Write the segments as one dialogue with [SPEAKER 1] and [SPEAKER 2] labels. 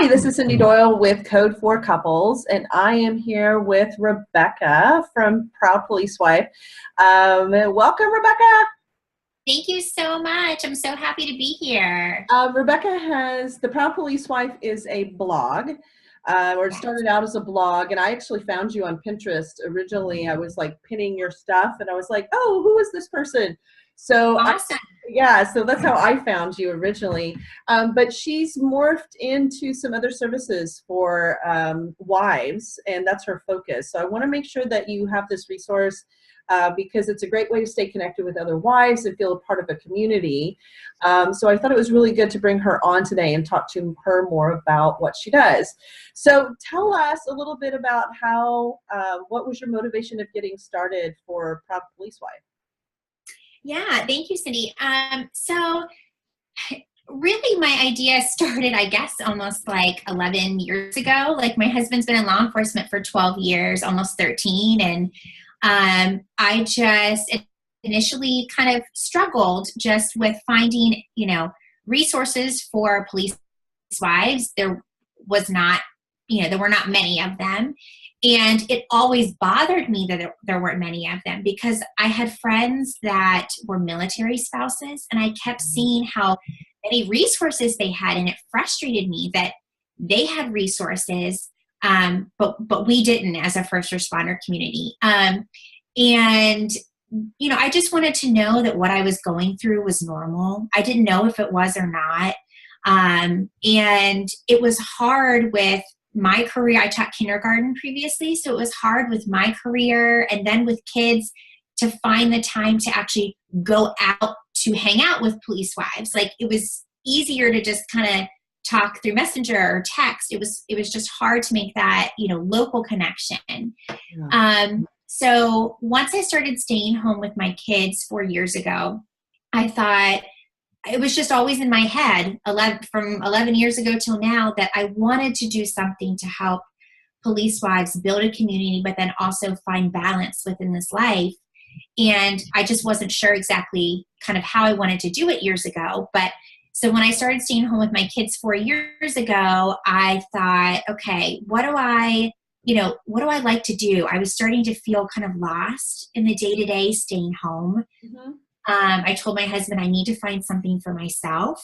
[SPEAKER 1] this is Cindy Doyle with Code for Couples, and I am here with Rebecca from Proud Police Wife. Welcome, Rebecca.
[SPEAKER 2] Thank you so much. I'm so happy to be here.
[SPEAKER 1] Rebecca the Proud Police Wife is a blog, or it started out as a blog, and I actually found you on Pinterest. Originally, I was like pinning your stuff, and I was like, oh, who is this person? So
[SPEAKER 2] awesome.
[SPEAKER 1] So that's how I found you originally. But she's morphed into some other services for wives, and that's her focus. So I want to make sure that you have this resource because it's a great way to stay connected with other wives and feel a part of a community. So I thought it was really good to bring her on today and talk to her more about what she does. So tell us a little bit about what was your motivation of getting started for Proud Police Wife?
[SPEAKER 2] Yeah, thank you, Cindy. So really my idea started, I guess, almost like 11 years ago. Like my husband's been in law enforcement for 12 years, almost 13. And I just initially kind of struggled just with finding, resources for police wives. There was not, there were not many of them. And it always bothered me that there weren't many of them because I had friends that were military spouses and I kept seeing how many resources they had, and it frustrated me that they had resources, but we didn't as a first responder community. And I just wanted to know that what I was going through was normal. I didn't know if it was or not. And it was hard with my career. I taught kindergarten previously, so it was hard with my career and then with kids to find the time to actually go out to hang out with police wives. Like it was easier to just kind of talk through Messenger or text. It was just hard to make that, local connection. Yeah. So once I started staying home with my kids 4 years ago, I thought, it was just always in my head from 11 years ago till now that I wanted to do something to help police wives build a community, but then also find balance within this life. And I just wasn't sure exactly kind of how I wanted to do it years ago. But so when I started staying home with my kids 4 years ago, I thought, okay, what do I like to do? I was starting to feel kind of lost in the day-to-day staying home. Mm-hmm. I told my husband I need to find something for myself,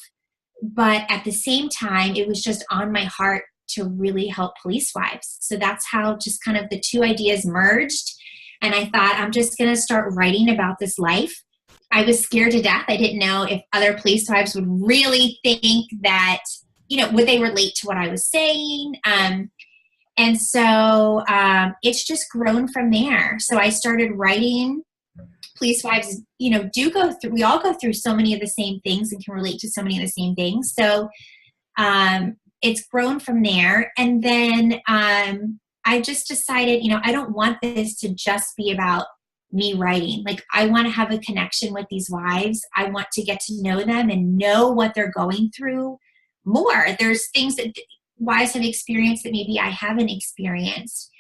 [SPEAKER 2] but at the same time, it was just on my heart to really help police wives. So that's how just kind of the two ideas merged. And I thought, I'm just going to start writing about this life. I was scared to death. I didn't know if other police wives would really think that, would they relate to what I was saying? And so it's just grown from there. So I started writing. Police wives, we all go through so many of the same things and can relate to so many of the same things. So it's grown from there. And then I just decided, I don't want this to just be about me writing. Like I want to have a connection with these wives. I want to get to know them and know what they're going through more. There's things that wives have experienced that maybe I haven't experienced.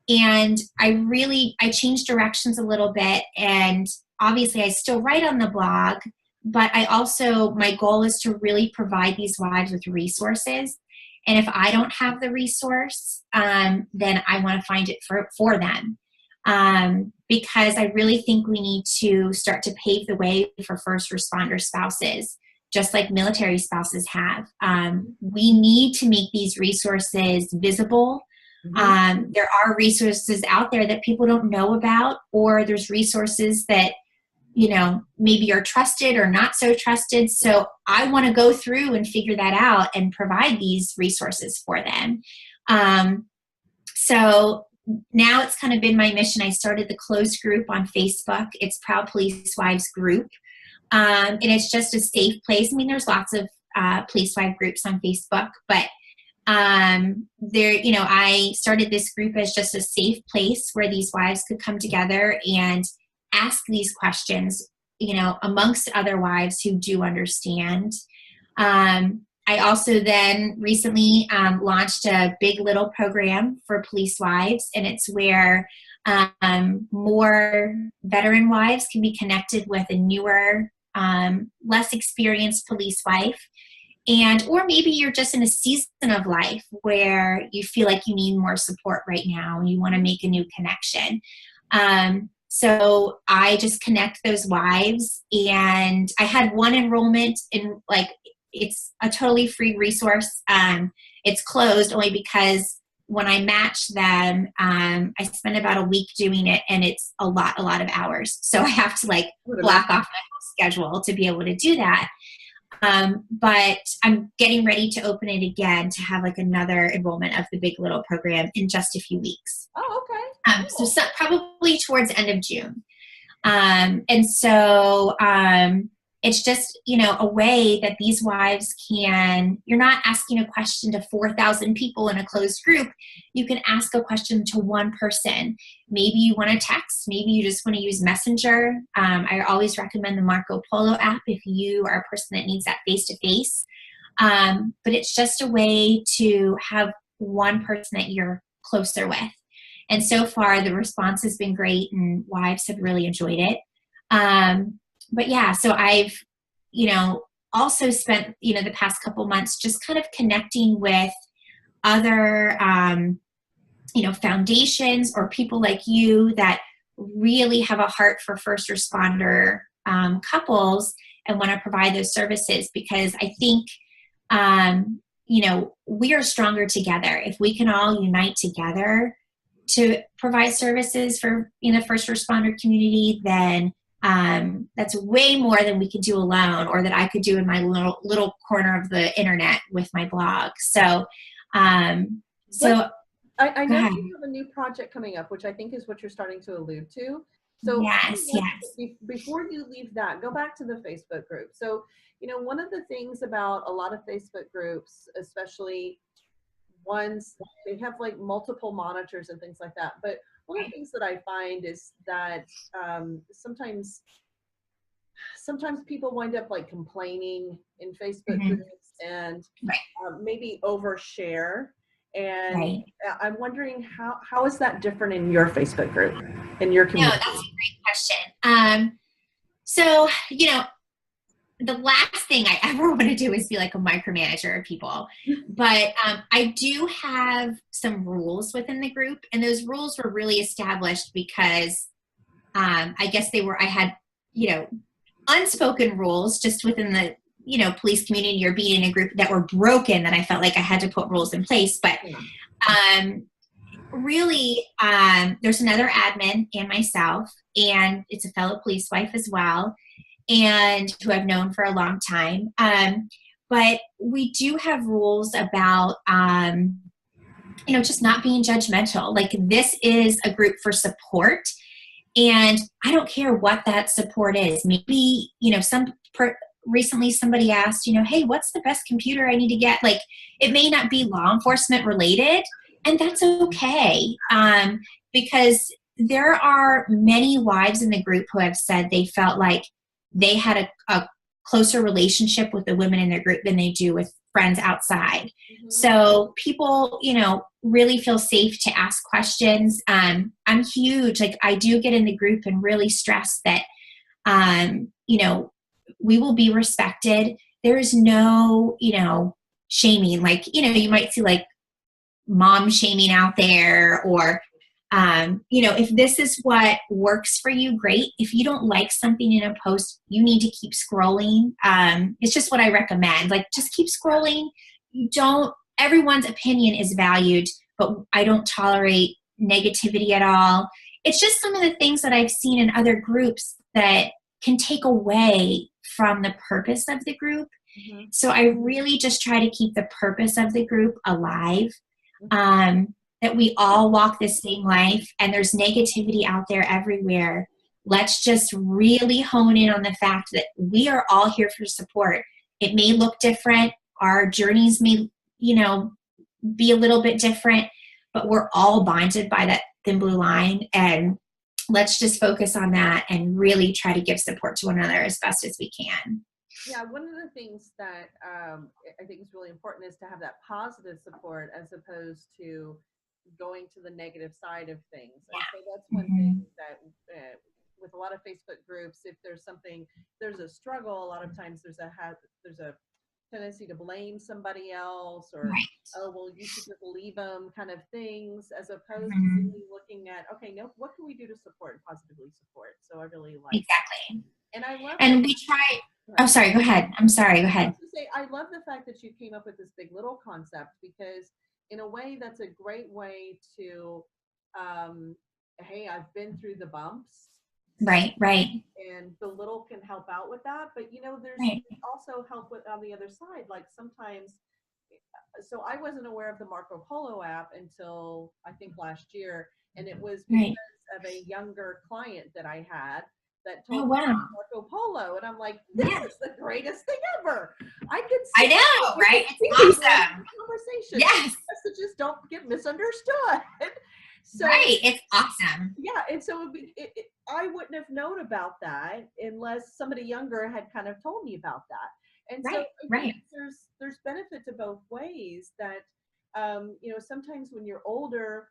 [SPEAKER 2] And I changed directions a little bit, and obviously I still write on the blog, but my goal is to really provide these wives with resources. And if I don't have the resource, then I want to find it for them. Because I really think we need to start to pave the way for first responder spouses, just like military spouses have. We need to make these resources visible. Mm-hmm. There are resources out there that people don't know about, or there's resources that, maybe are trusted or not so trusted. So I want to go through and figure that out and provide these resources for them. So now it's kind of been my mission. I started the closed group on Facebook. It's Proud Police Wives Group. And it's just a safe place. I mean, there's lots of police wife groups on Facebook, but I started this group as just a safe place where these wives could come together and ask these questions, amongst other wives who do understand. I also then recently launched a Big Little program for police wives, and it's where more veteran wives can be connected with a newer, less experienced police wife. or maybe you're just in a season of life where you feel like you need more support right now and you want to make a new connection. So I just connect those wives, and I had one enrollment in, like, it's a totally free resource. It's closed only because when I match them, I spend about a week doing it, and it's a lot of hours. So I have to like block off my whole schedule to be able to do that. But I'm getting ready to open it again to have like another enrollment of the Big Little program in just a few weeks.
[SPEAKER 1] Oh, okay. Cool.
[SPEAKER 2] So probably towards the end of June. And so it's just, a way that these wives can, you're not asking a question to 4,000 people in a closed group. You can ask a question to one person. Maybe you want to text. Maybe you just want to use Messenger. I always recommend the Marco Polo app if you are a person that needs that face-to-face. But it's just a way to have one person that you're closer with. And so far, the response has been great, and wives have really enjoyed it. But yeah, so I've, also spent, the past couple months just kind of connecting with other, foundations or people like you that really have a heart for first responder couples and want to provide those services, because I think, we are stronger together. If we can all unite together to provide services for first responder community, then that's way more than we could do alone, or that I could do in my little corner of the internet with my blog. So I
[SPEAKER 1] know you have a new project coming up, which I think is what you're starting to allude to. So
[SPEAKER 2] yes.
[SPEAKER 1] Before you leave that, go back to the Facebook group. So, one of the things about a lot of Facebook groups, especially ones, they have like multiple monitors and things like that. But one of the things that I find is that sometimes people wind up like complaining in Facebook groups and maybe overshare. And I'm wondering how is that different in your Facebook group, in your community?
[SPEAKER 2] No, that's a great question. So, the last thing I ever want to do is be like a micromanager of people. But I do have some rules within the group, and those rules were really established because I guess I had, unspoken rules just within the, police community or being in a group that were broken, that I felt like I had to put rules in place. But really, there's another admin and myself, and it's a fellow police wife as well, and who I've known for a long time. But we do have rules about, just not being judgmental. Like, this is a group for support, and I don't care what that support is. Maybe, recently somebody asked, hey, what's the best computer I need to get? Like, it may not be law enforcement related, and that's okay. Because there are many wives in the group who have said they felt like they had a closer relationship with the women in their group than they do with friends outside. Mm-hmm. So people, really feel safe to ask questions. I'm huge. Like, I do get in the group and really stress that, we will be respected. There is no, shaming. Like, you might see like mom shaming out there, or if this is what works for you, great. If you don't like something in a post, you need to keep scrolling. It's just what I recommend. Like, just keep scrolling. Everyone's opinion is valued, but I don't tolerate negativity at all. It's just some of the things that I've seen in other groups that can take away from the purpose of the group. Mm-hmm. So I really just try to keep the purpose of the group alive. That we all walk the same life, and there's negativity out there everywhere. Let's just really hone in on the fact that we are all here for support. It may look different. Our journeys may, be a little bit different, but we're all bonded by that thin blue line. And let's just focus on that and really try to give support to one another as best as we can.
[SPEAKER 1] Yeah, one of the things that I think is really important is to have that positive support as opposed to going to the negative side of things. And so that's one thing that with a lot of Facebook groups, if there's a struggle, a lot of times there's a tendency to blame somebody else, or,
[SPEAKER 2] Right.
[SPEAKER 1] oh, well, you should just leave them kind of things, as opposed to
[SPEAKER 2] Mhm.
[SPEAKER 1] really looking at, okay, no, what can we do to support and positively support? So I really like that.
[SPEAKER 2] Exactly.
[SPEAKER 1] And I love that.
[SPEAKER 2] And we try, oh, sorry, go ahead. I'm sorry, go
[SPEAKER 1] I
[SPEAKER 2] ahead.
[SPEAKER 1] was gonna say, I love the fact that you came up with this big little concept, because in a way that's a great way to, um, hey, I've been through the bumps,
[SPEAKER 2] Right, right,
[SPEAKER 1] and the little can help out with that. But there's
[SPEAKER 2] right.
[SPEAKER 1] also help with on the other side. Like sometimes, so I wasn't aware of the Marco Polo app until I think last year, and it was because
[SPEAKER 2] Right.
[SPEAKER 1] of a younger client that I had that
[SPEAKER 2] Oh,
[SPEAKER 1] told me
[SPEAKER 2] wow.
[SPEAKER 1] about Marco Polo, and I'm like, this
[SPEAKER 2] Yeah.
[SPEAKER 1] is the greatest thing ever. I could
[SPEAKER 2] I
[SPEAKER 1] see
[SPEAKER 2] know,
[SPEAKER 1] we could
[SPEAKER 2] right?
[SPEAKER 1] see
[SPEAKER 2] It's
[SPEAKER 1] these in
[SPEAKER 2] awesome.
[SPEAKER 1] conversation.
[SPEAKER 2] Yes.
[SPEAKER 1] Messages don't get misunderstood. So
[SPEAKER 2] Right. It's awesome.
[SPEAKER 1] yeah, and so I wouldn't have known about that unless somebody younger had kind of told me about that. And so
[SPEAKER 2] Right,
[SPEAKER 1] again,
[SPEAKER 2] right.
[SPEAKER 1] there's benefit to both ways. That sometimes when you're older,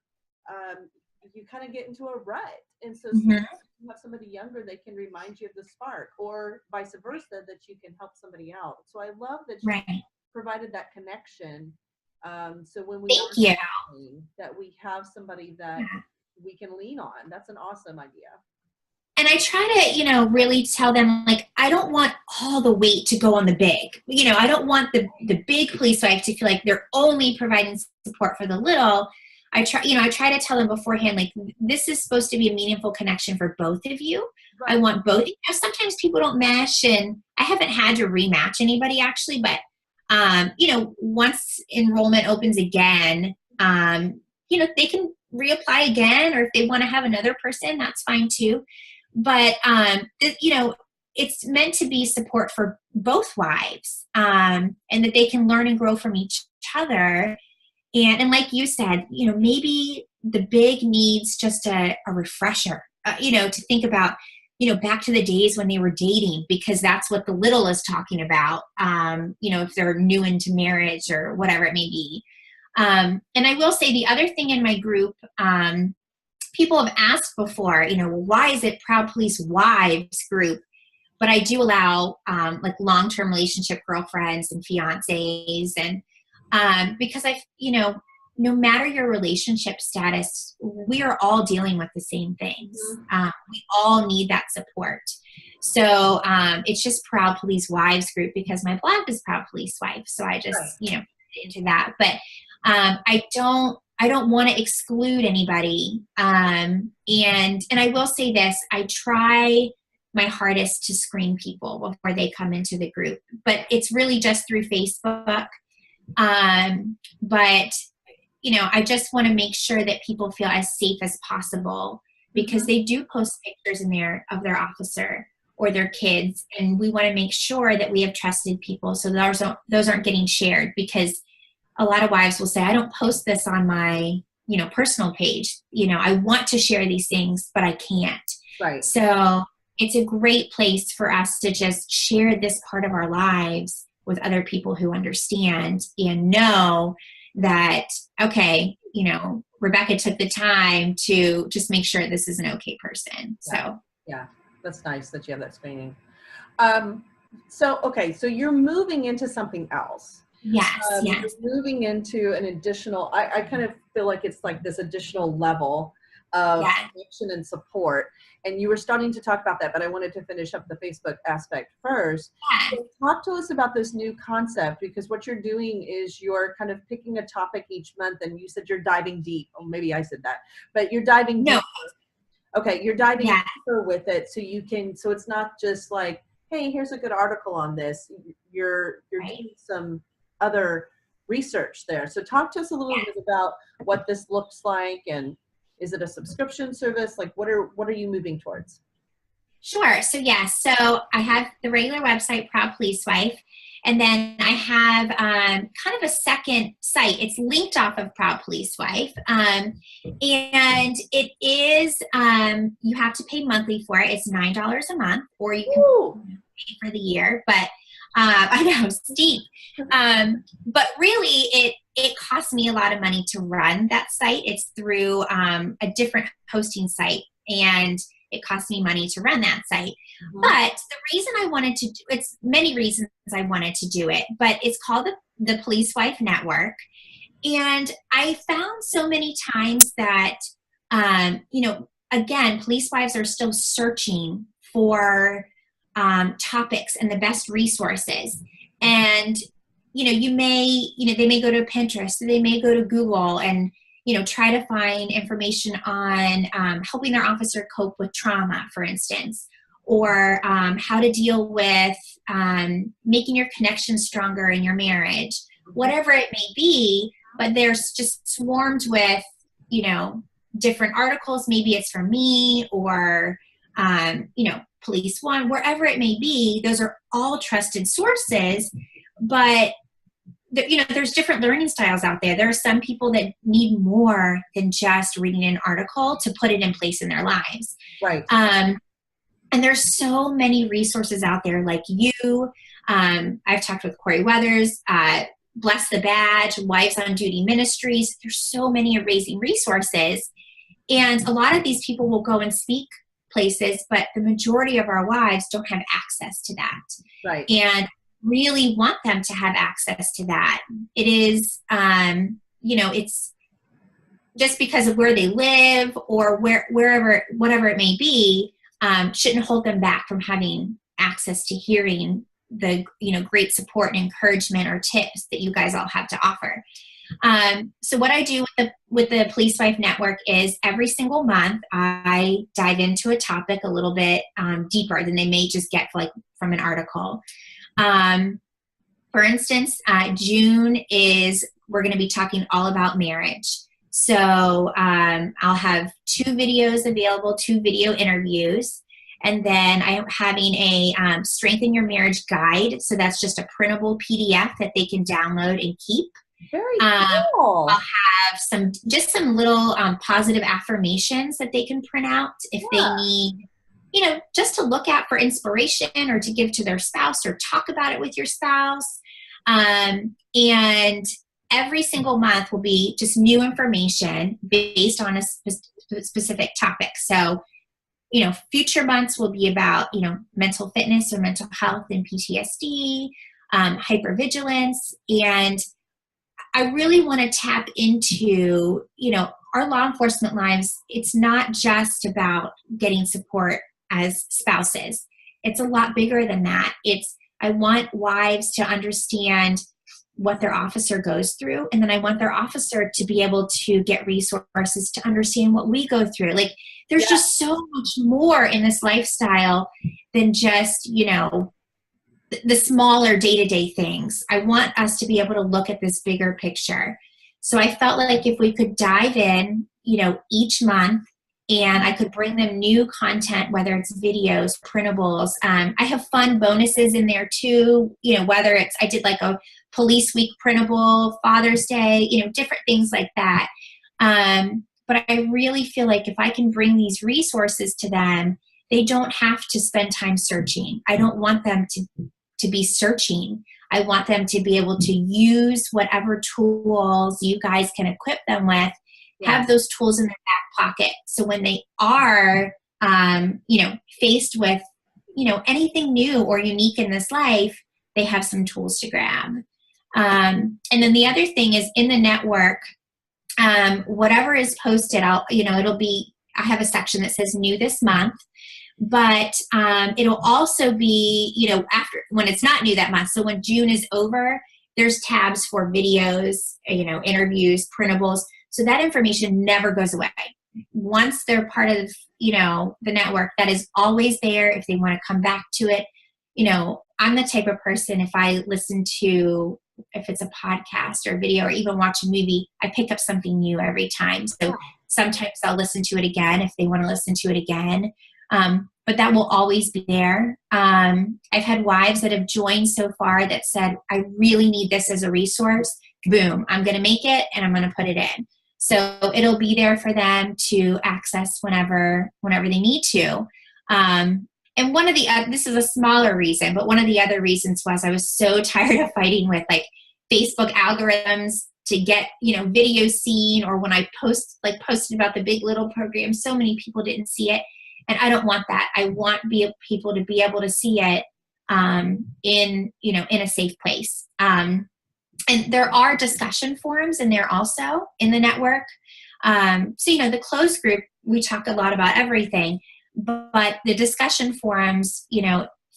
[SPEAKER 1] you kind of get into a rut, and so
[SPEAKER 2] Hmm.
[SPEAKER 1] sometimes you have somebody younger that can remind you of the spark, or vice versa, that you can help somebody out. So I love that you
[SPEAKER 2] Right.
[SPEAKER 1] provided that connection. So when we
[SPEAKER 2] Thank
[SPEAKER 1] are
[SPEAKER 2] you.
[SPEAKER 1] struggling, that we have somebody that we can lean on. That's an awesome idea.
[SPEAKER 2] And I try to, really tell them, like, I don't want all the weight to go on the big. I don't want the big police wife to feel like they're only providing support for the little. I try to tell them beforehand, like, this is supposed to be a meaningful connection for both of you. I
[SPEAKER 1] Right.
[SPEAKER 2] want both. Sometimes people don't mesh, and I haven't had to rematch anybody actually, but once enrollment opens again, they can reapply again, or if they want to have another person, that's fine too. But it's meant to be support for both wives, and that they can learn and grow from each other. And like you said, maybe the big needs just a refresher, to think about, back to the days when they were dating, because that's what the little is talking about, if they're new into marriage or whatever it may be. And I will say the other thing in my group, people have asked before, why is it Proud Police Wives group? But I do allow like long-term relationship girlfriends and fiancés, and because no matter your relationship status, we are all dealing with the same things. We all need that support. So it's just Proud Police Wives group, because my blog is Proud Police Wife. So I just,
[SPEAKER 1] Right.
[SPEAKER 2] put into that. But I don't want to exclude anybody. And I will say this, I try my hardest to screen people before they come into the group, but it's really just through Facebook. But I just want to make sure that people feel as safe as possible, because they do post pictures in there of their officer or their kids, and we want to make sure that we have trusted people, so those aren't getting shared, because a lot of wives will say, I don't post this on my personal page. I want to share these things, but I can't.
[SPEAKER 1] Right.
[SPEAKER 2] So it's a great place for us to just share this part of our lives with other people who understand and know that, okay, Rebecca took the time to just make sure this is an okay person. So
[SPEAKER 1] Yeah, that's nice that you have that screening. So you're moving into something else.
[SPEAKER 2] yes.
[SPEAKER 1] You're moving into an additional, I kind of feel like it's like this additional level of connection and support. And you were starting to talk about that, but I wanted to finish up the Facebook aspect first. So talk to us about this new concept, because what you're doing is you're kind of picking a topic each month, and you said you're diving deep. Or maybe I said that, but you're diving deeper. Okay, you're diving deeper with it, so it's not just like, hey, here's a good article on this. You're doing some other research there. So talk to us a little bit about what this looks like, and is it a subscription service? Like, what are you moving towards?
[SPEAKER 2] Sure. So so I have the regular website, Proud Police Wife, and then I have kind of a second site. It's linked off of Proud Police Wife, and it is you have to pay monthly for it. It's $9 a month, or you can pay for the year. But I know, steep. But really, it costs me a lot of money to run that site. It's through a different hosting site, and it costs me money to run that site.
[SPEAKER 1] Mhm.
[SPEAKER 2] But the reason I wanted to, it's many reasons I wanted to do it, but it's called the Police Wife Network. And I found so many times that, again, police wives are still searching for topics and the best resources. And, they may go to Pinterest, they may go to Google and, try to find information on helping their officer cope with trauma, for instance, or how to deal with making your connection stronger in your marriage, whatever it may be. But there's just swarmed with, different articles. Maybe it's from me or, Police One, wherever it may be. Those are all trusted sources, but there's different learning styles out there. There are some people that need more than just reading an article to put it in place in their lives.
[SPEAKER 1] Right.
[SPEAKER 2] And there's so many resources out there like you. I've talked with Corey Weathers, Bless the Badge, Wives on Duty Ministries. There's so many amazing resources. And a lot of these people will go and speak places, but the majority of our wives don't have access to that.
[SPEAKER 1] Right.
[SPEAKER 2] And really want them to have access to that. It is, it's just because of where they live or whatever it may be, shouldn't hold them back from having access to hearing the great support and encouragement or tips that you guys all have to offer. So what I do with the Police Wife Network is every single month I dive into a topic a little bit deeper than they may just get from an article. For instance, June we're going to be talking all about marriage. So I'll have 2 videos available, 2 video interviews. And then I'm having a Strengthen Your Marriage guide. So that's just a printable PDF that they can download and keep.
[SPEAKER 1] Very cool.
[SPEAKER 2] I'll have some little positive affirmations that they can print out if they need, just to look at for inspiration or to give to their spouse or talk about it with your spouse. And every single month will be just new information based on a specific topic. So, future months will be about, mental fitness or mental health and PTSD, hypervigilance. And I really want to tap into, our law enforcement lives. It's not just about getting support as spouses. It's a lot bigger than that. I want wives to understand what their officer goes through. And then I want their officer to be able to get resources to understand what we go through. There's just so much more in this lifestyle than just, the smaller day-to-day things. I want us to be able to look at this bigger picture. So I felt like if we could dive in, each month, and I could bring them new content, whether it's videos, printables. I have fun bonuses in there too, whether I did a Police Week printable, Father's Day, different things like that. But I really feel like if I can bring these resources to them, they don't have to spend time searching. I don't want them to be searching. I want them to be able to use whatever tools you guys can equip them with, have those tools in their back pocket. So when they are, faced with, anything new or unique in this life, they have some tools to grab. And then the other thing is in the network, whatever is posted, I have a section that says new this month, but it'll also be, after when it's not new that month. So when June is over, there's tabs for videos, interviews, printables. So that information never goes away. Once they're part of, the network, that is always there if they want to come back to it. I'm the type of person, if it's a podcast or a video or even watch a movie, I pick up something new every time. So sometimes I'll listen to it again if they want to listen to it again. But that will always be there. I've had wives that have joined so far that said, I really need this as a resource. Boom, I'm going to make it and I'm going to put it in. So it'll be there for them to access whenever they need to. And one of the, this is a smaller reason, but one of the other reasons was I was so tired of fighting with Facebook algorithms to get, videos seen, or when I posted about the Big Little program, so many people didn't see it. And I don't want that. I want people to be able to see it in a safe place. And there are discussion forums in there also in the network. So, the closed group, we talk a lot about everything, but the discussion forums,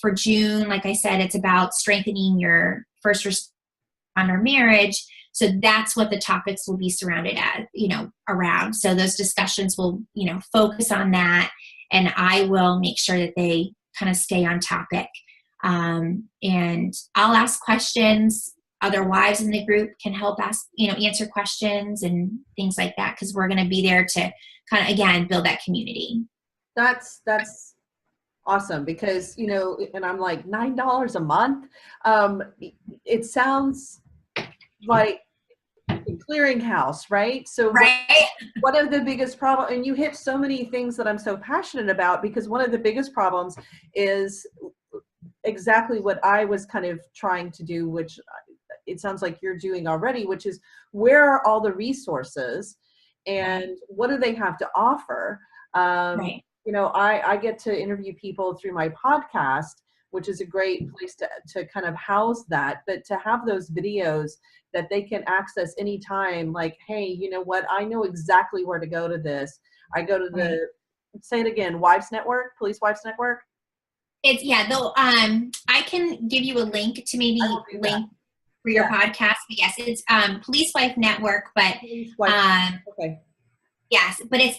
[SPEAKER 2] for June, like I said, it's about strengthening your first responder marriage. So that's what the topics will be surrounded at, around. So those discussions will, focus on that, and I will make sure that they kind of stay on topic. And I'll ask questions. Other wives in the group can help answer questions and things like that, because we're going to be there to kind of, again, build that community.
[SPEAKER 1] That's awesome, because, and I'm like, $9 a month. It sounds like a clearinghouse, right? So
[SPEAKER 2] right.
[SPEAKER 1] One of the biggest problems, and you hit so many things that I'm so passionate about, because one of the biggest problems is exactly what I was kind of trying to do, which it sounds like you're doing already, which is, where are all the resources and what do they have to offer?
[SPEAKER 2] Right.
[SPEAKER 1] I get to interview people through my podcast, which is a great place to kind of house that, but to have those videos that they can access anytime, like, hey, you know what? I know exactly where to go to this. I go to the, say it again, Wives Network, Police Wives Network.
[SPEAKER 2] It's though, I can give you a link to maybe link for your podcast. But yes, it's Police Wife Network, but
[SPEAKER 1] okay.
[SPEAKER 2] Yes, but it's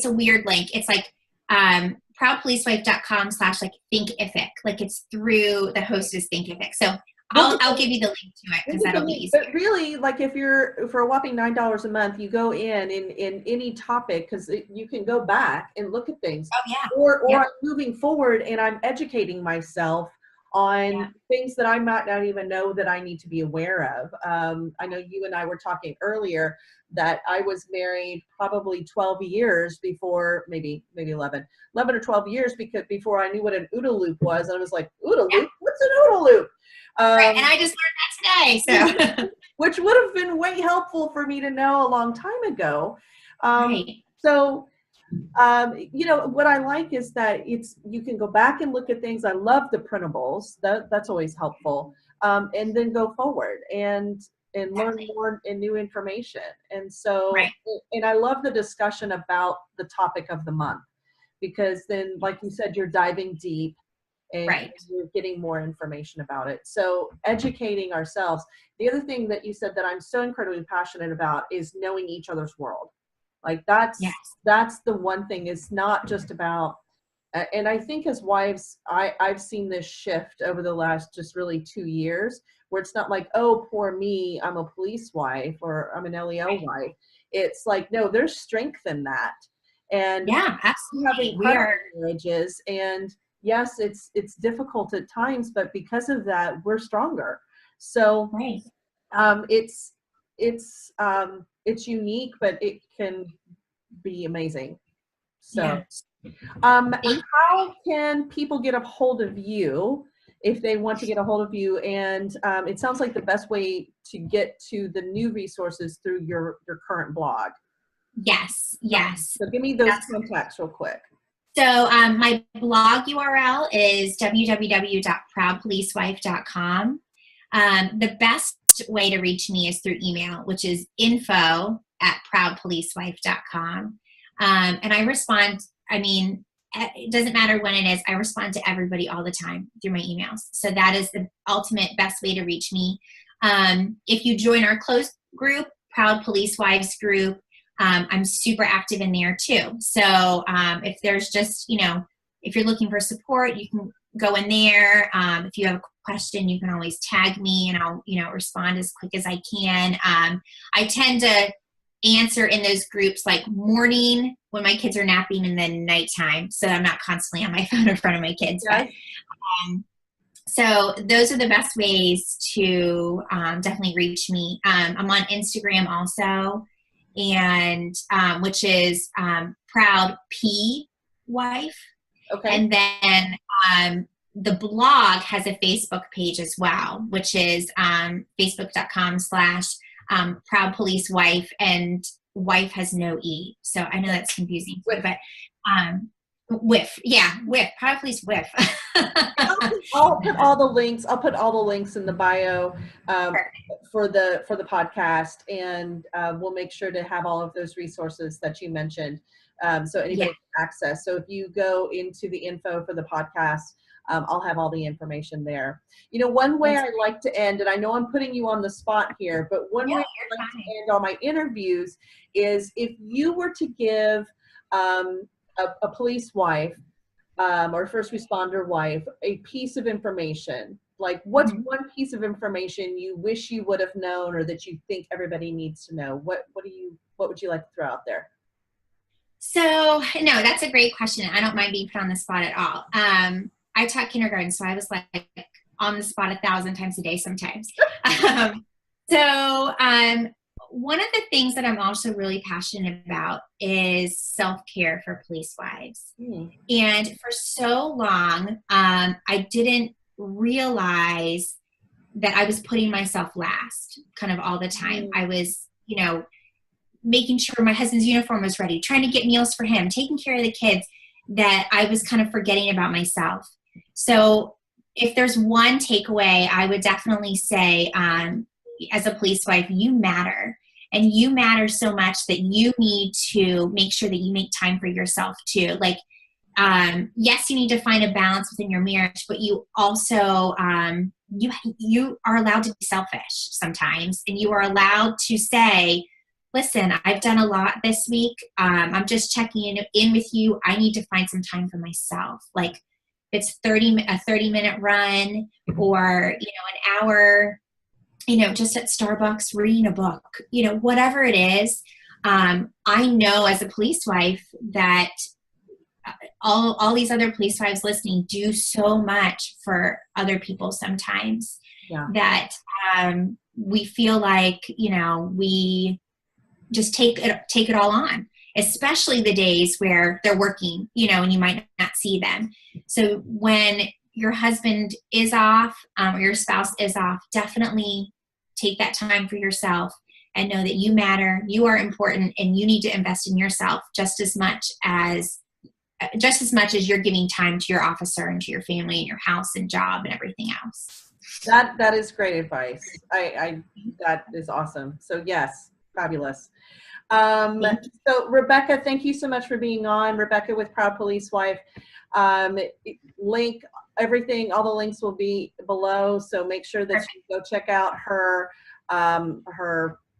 [SPEAKER 2] a weird link. It's like proudpolicewife.com/thinkific. Like, it's through the host is Thinkific. So I'll give you the link to it, because that'll be easier.
[SPEAKER 1] But really, like, for a whopping $9 a month, you go in any topic, because you can go back and look at things.
[SPEAKER 2] Oh yeah.
[SPEAKER 1] Or I'm moving forward and I'm educating myself on things that I might not even know that I need to be aware of. I know you and I were talking earlier that I was married probably 12 years before, maybe 11 or 12 years, before I knew what an OODA loop was. And I was like, OODA loop? What's an OODA loop?
[SPEAKER 2] Right, and I just learned that today. So
[SPEAKER 1] which would have been way helpful for me to know a long time ago. So what I like is that you can go back and look at things. I love the printables. That's always helpful. And then go forward and learn more and new information. And so, and I love the discussion about the topic of the month, because then, like you said, you're diving deep and you're getting more information about it. So educating ourselves. The other thing that you said that I'm so incredibly passionate about is knowing each other's world. Like, that's the one thing. It's not just about, and I think as wives, I've seen this shift over the last just really 2 years, where it's not like, oh, poor me, I'm a police wife or I'm an LEO wife. It's like, no, there's strength in that. And
[SPEAKER 2] absolutely.
[SPEAKER 1] We have marriages, and yes, it's difficult at times, but because of that, we're stronger. So it's unique, but it can be amazing. So, how can people get a hold of you if they want to get a hold of you? And it sounds like the best way to get to the new resources through your current blog.
[SPEAKER 2] Yes.
[SPEAKER 1] So give me those contacts real quick.
[SPEAKER 2] So my blog URL is www.proudpolicewife.com. The best way to reach me is through email, which is info@proudpolicewife.com. And I respond, it doesn't matter when it is, I respond to everybody all the time through my emails. So that is the ultimate best way to reach me. If you join our closed group, Proud Police Wives group, I'm super active in there too. So if there's just, if you're looking for support, you can go in there. If you have a question, you can always tag me and I'll, respond as quick as I can. I tend to answer in those groups like morning when my kids are napping, and then nighttime, so I'm not constantly on my phone in front of my kids. But, so those are the best ways to definitely reach me. I'm on Instagram also, and which is Proud P Wife. Okay. And then the blog has a Facebook page as well, which is facebook.com/Proud Police Wife, and wife has no E. So I know that's confusing, but Whiff. Yeah, whiff. Pilot Police whiff.
[SPEAKER 1] I'll put all the links. I'll put all the links in the bio for the podcast, and we'll make sure to have all of those resources that you mentioned, so anybody can access. So if you go into the info for the podcast, I'll have all the information there. You know, one way I like to end, and I know I'm putting you on the spot here, but one way I like to end all my interviews is if you were to give a police wife or first responder wife a piece of information, like what's one piece of information you wish you would have known or that you think everybody needs to know? What would you like to throw out there?
[SPEAKER 2] So no, that's a great question. I don't mind being put on the spot at all. I taught kindergarten, so I was like on the spot 1,000 times a day sometimes. One of the things that I'm also really passionate about is self-care for police wives. And for so long, I didn't realize that I was putting myself last kind of all the time. I was, you know, making sure my husband's uniform was ready, trying to get meals for him, taking care of the kids, that I was kind of forgetting about myself. So if there's one takeaway, I would definitely say, as a police wife, you matter. And you matter so much that you need to make sure that you make time for yourself too. Like, yes, you need to find a balance within your marriage, but you also, you are allowed to be selfish sometimes. And you are allowed to say, listen, I've done a lot this week. I'm just checking in with you. I need to find some time for myself. Like, it's a 30-minute run, or, you know, an hour, you know, just at Starbucks reading a book, you know, whatever it is. I know as a police wife that all these other police wives listening do so much for other people sometimes, that we feel like, you know, we just take it all on, especially the days where they're working, you know, and you might not see them. So when your husband is off, or your spouse is off, definitely take that time for yourself and know that you matter, you are important, and you need to invest in yourself just as much as you're giving time to your officer and to your family and your house and job and everything else.
[SPEAKER 1] That is great advice. That is awesome. So yes, fabulous. So Rebecca, thank you so much for being on. Rebecca with Proud Police Wife. Link everything, all the links will be below. So make sure that you go check out her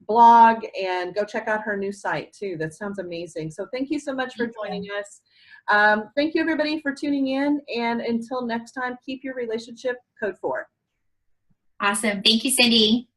[SPEAKER 1] blog and go check out her new site too. That sounds amazing. So thank you so much for joining us. Thank you everybody for tuning in. And until next time, keep your relationship code 4.
[SPEAKER 2] Awesome. Thank you, Cindy.